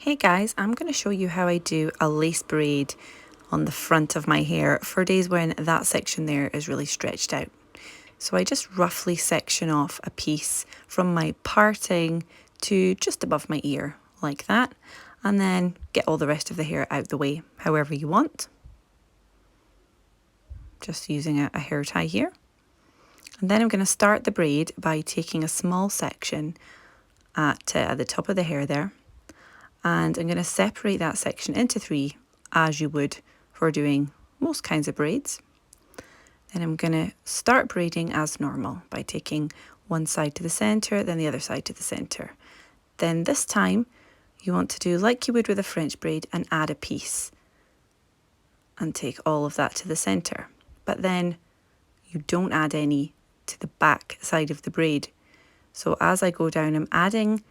Hey guys, I'm going to show you how I do a lace braid on the front of my hair for days when that section there is really stretched out. So I just roughly section off a piece from my parting to just above my ear like that, and then get all the rest of the hair out the way however you want. Just using a hair tie here. And then I'm going to start the braid by taking a small section at the top of the hair there. And I'm going to separate that section into three as you would for doing most kinds of braids. Then I'm going to start braiding as normal by taking one side to the centre, then the other side to the centre. Then this time you want to do like you would with a French braid and add a piece and take all of that to the centre. But then you don't add any to the back side of the braid. So as I go down, I'm adding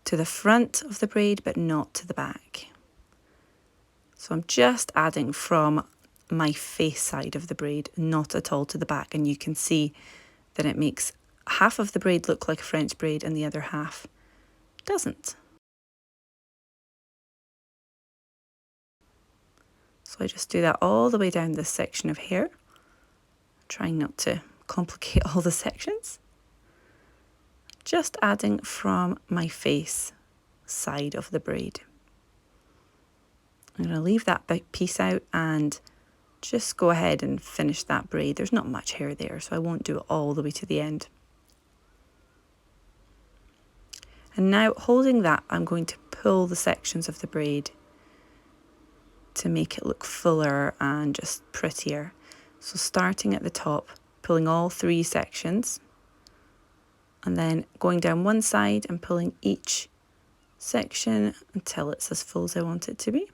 to the front of the braid, but not to the back. So I'm just adding from my face side of the braid, not at all to the back. And you can see that it makes half of the braid look like a French braid and the other half doesn't. So I just do that all the way down this section of hair, trying not to complicate all the sections. Just adding from my face side of the braid. I'm going to leave that big piece out and just go ahead and finish that braid. There's not much hair there, so I won't do it all the way to the end. And now holding that, I'm going to pull the sections of the braid to make it look fuller and just prettier. So starting at the top, pulling all three sections, and then going down one side and pulling each section until it's as full as I want it to be,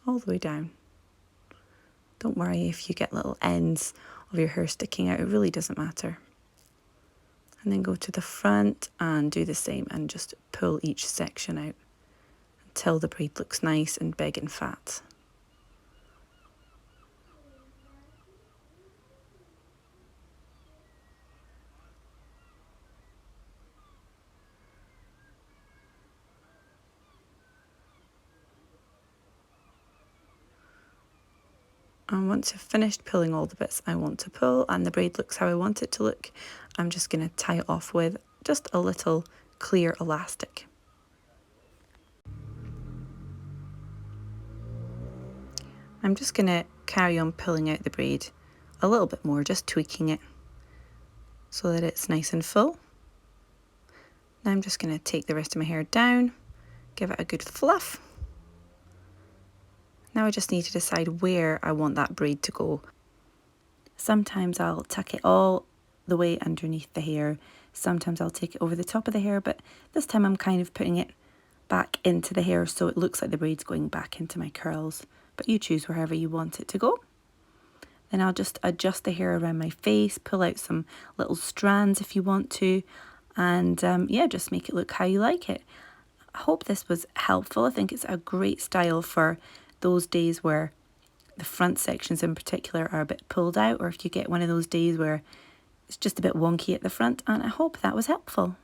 all the way down. Don't worry if you get little ends of your hair sticking out, it really doesn't matter. And then go to the front and do the same and just pull each section out until the braid looks nice and big and fat. And once I've finished pulling all the bits I want to pull and the braid looks how I want it to look, I'm just going to tie it off with just a little clear elastic. I'm just going to carry on pulling out the braid a little bit more, just tweaking it so that it's nice and full. Now I'm just going to take the rest of my hair down, give it a good fluff. Now I just need to decide where I want that braid to go. Sometimes I'll tuck it all the way underneath the hair. Sometimes I'll take it over the top of the hair, but this time I'm kind of putting it back into the hair so it looks like the braid's going back into my curls. But you choose wherever you want it to go. Then I'll just adjust the hair around my face, pull out some little strands if you want to, and yeah, just make it look how you like it. I hope this was helpful. I think it's a great style for those days where the front sections in particular are a bit pulled out, or if you get one of those days where it's just a bit wonky at the front, and I hope that was helpful.